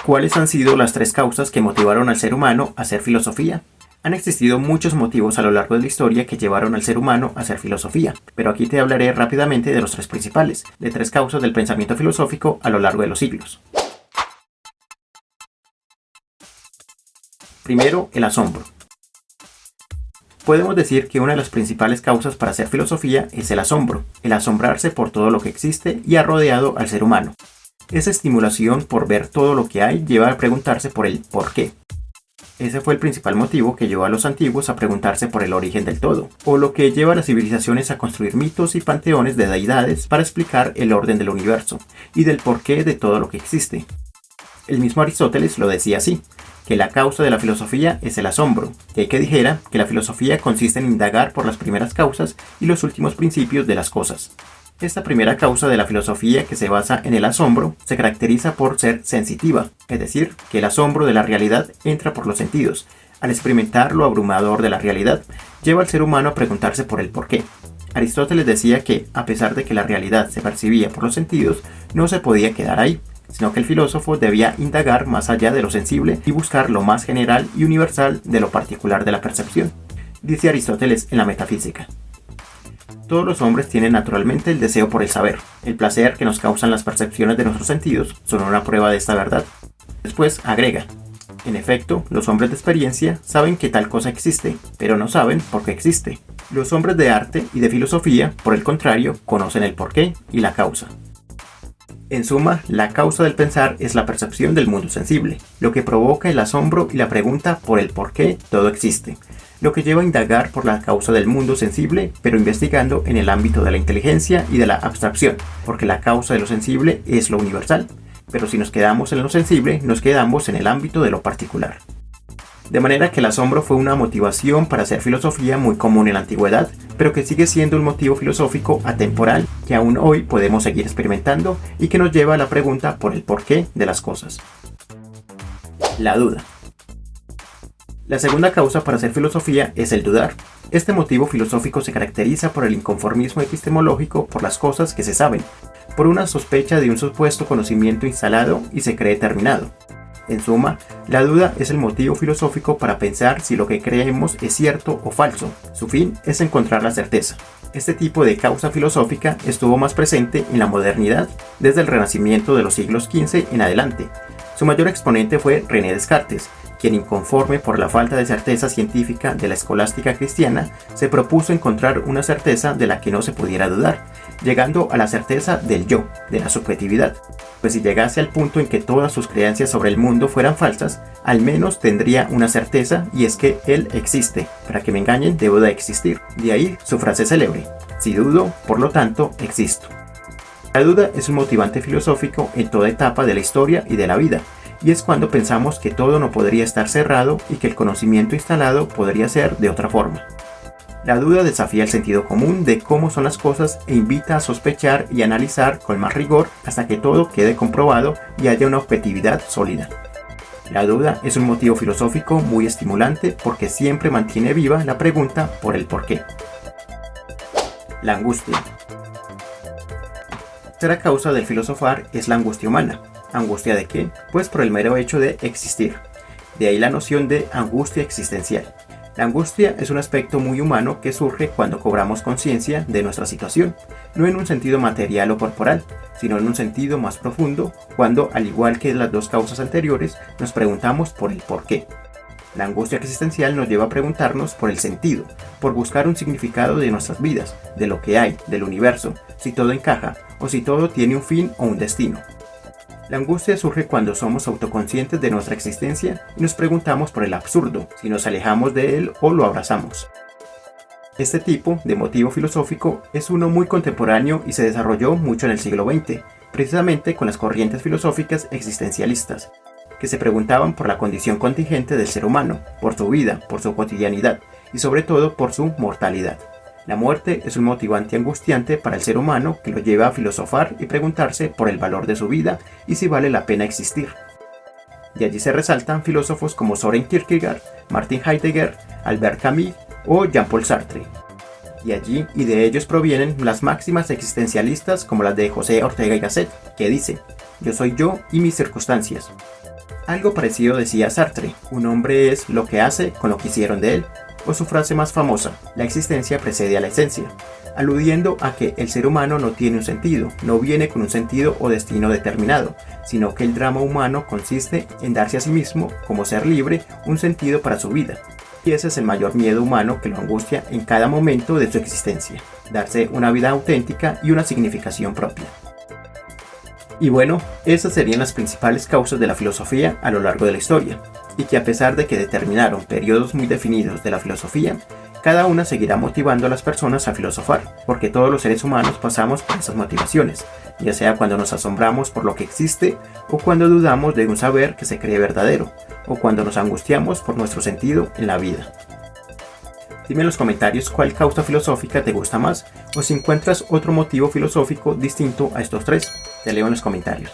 ¿Cuáles han sido las 3 causas que motivaron al ser humano a hacer filosofía? Han existido muchos motivos a lo largo de la historia que llevaron al ser humano a hacer filosofía, pero aquí te hablaré rápidamente de los 3 principales, de 3 causas del pensamiento filosófico a lo largo de los siglos. Primero, el asombro. Podemos decir que una de las principales causas para hacer filosofía es el asombro, el asombrarse por todo lo que existe y ha rodeado al ser humano. Esa estimulación por ver todo lo que hay lleva a preguntarse por el por qué. Ese fue el principal motivo que llevó a los antiguos a preguntarse por el origen del todo, o lo que lleva a las civilizaciones a construir mitos y panteones de deidades para explicar el orden del universo y del porqué de todo lo que existe. El mismo Aristóteles lo decía así, que la causa de la filosofía es el asombro, y hay que dijera que la filosofía consiste en indagar por las primeras causas y los últimos principios de las cosas. Esta primera causa de la filosofía, que se basa en el asombro, se caracteriza por ser sensitiva, es decir, que el asombro de la realidad entra por los sentidos. Al experimentar lo abrumador de la realidad, lleva al ser humano a preguntarse por el porqué. Aristóteles decía que, a pesar de que la realidad se percibía por los sentidos, no se podía quedar ahí, sino que el filósofo debía indagar más allá de lo sensible y buscar lo más general y universal de lo particular de la percepción. Dice Aristóteles en la Metafísica: todos los hombres tienen naturalmente el deseo por el saber. El placer que nos causan las percepciones de nuestros sentidos son una prueba de esta verdad. Después agrega: en efecto, los hombres de experiencia saben que tal cosa existe, pero no saben por qué existe. Los hombres de arte y de filosofía, por el contrario, conocen el porqué y la causa. En suma, la causa del pensar es la percepción del mundo sensible, lo que provoca el asombro y la pregunta por el por qué todo existe, lo que lleva a indagar por la causa del mundo sensible, pero investigando en el ámbito de la inteligencia y de la abstracción, porque la causa de lo sensible es lo universal, pero si nos quedamos en lo sensible, nos quedamos en el ámbito de lo particular. De manera que el asombro fue una motivación para hacer filosofía muy común en la antigüedad, pero que sigue siendo un motivo filosófico atemporal que aún hoy podemos seguir experimentando y que nos lleva a la pregunta por el porqué de las cosas. La duda. La segunda causa para hacer filosofía es el dudar. Este motivo filosófico se caracteriza por el inconformismo epistemológico por las cosas que se saben, por una sospecha de un supuesto conocimiento instalado y se cree terminado. En suma, la duda es el motivo filosófico para pensar si lo que creemos es cierto o falso. Su fin es encontrar la certeza. Este tipo de causa filosófica estuvo más presente en la modernidad desde el Renacimiento de los siglos XV en adelante. Su mayor exponente fue René Descartes, quien, inconforme por la falta de certeza científica de la escolástica cristiana, se propuso encontrar una certeza de la que no se pudiera dudar, llegando a la certeza del yo, de la subjetividad. Pues si llegase al punto en que todas sus creencias sobre el mundo fueran falsas, al menos tendría una certeza, y es que él existe. Para que me engañen, debo de existir. De ahí su frase célebre: si dudo, por lo tanto, existo. La duda es un motivante filosófico en toda etapa de la historia y de la vida, y es cuando pensamos que todo no podría estar cerrado y que el conocimiento instalado podría ser de otra forma. La duda desafía el sentido común de cómo son las cosas e invita a sospechar y analizar con más rigor hasta que todo quede comprobado y haya una objetividad sólida. La duda es un motivo filosófico muy estimulante porque siempre mantiene viva la pregunta por el porqué. La angustia. La tercera causa del filosofar es la angustia humana. ¿Angustia de qué? Pues por el mero hecho de existir. De ahí la noción de angustia existencial. La angustia es un aspecto muy humano que surge cuando cobramos conciencia de nuestra situación, no en un sentido material o corporal, sino en un sentido más profundo, cuando, al igual que las 2 causas anteriores, nos preguntamos por el porqué. La angustia existencial nos lleva a preguntarnos por el sentido, por buscar un significado de nuestras vidas, de lo que hay, del universo, si todo encaja o si todo tiene un fin o un destino. La angustia surge cuando somos autoconscientes de nuestra existencia y nos preguntamos por el absurdo, si nos alejamos de él o lo abrazamos. Este tipo de motivo filosófico es uno muy contemporáneo y se desarrolló mucho en el siglo XX, precisamente con las corrientes filosóficas existencialistas, que se preguntaban por la condición contingente del ser humano, por su vida, por su cotidianidad y sobre todo por su mortalidad. La muerte es un motivante angustiante para el ser humano que lo lleva a filosofar y preguntarse por el valor de su vida y si vale la pena existir. De allí se resaltan filósofos como Søren Kierkegaard, Martin Heidegger, Albert Camus o Jean-Paul Sartre. Y allí y de ellos provienen las máximas existencialistas como las de José Ortega y Gasset, que dice: yo soy yo y mis circunstancias. Algo parecido decía Sartre: un hombre es lo que hace con lo que hicieron de él, o su frase más famosa: la existencia precede a la esencia, aludiendo a que el ser humano no tiene un sentido, no viene con un sentido o destino determinado, sino que el drama humano consiste en darse a sí mismo, como ser libre, un sentido para su vida. Y ese es el mayor miedo humano que lo angustia en cada momento de su existencia: darse una vida auténtica y una significación propia. Y bueno, esas serían las principales causas de la filosofía a lo largo de la historia, y que a pesar de que determinaron periodos muy definidos de la filosofía, cada una seguirá motivando a las personas a filosofar, porque todos los seres humanos pasamos por esas motivaciones, ya sea cuando nos asombramos por lo que existe, o cuando dudamos de un saber que se cree verdadero, o cuando nos angustiamos por nuestro sentido en la vida. Dime en los comentarios cuál causa filosófica te gusta más, o si encuentras otro motivo filosófico distinto a estos tres. Te leo en los comentarios.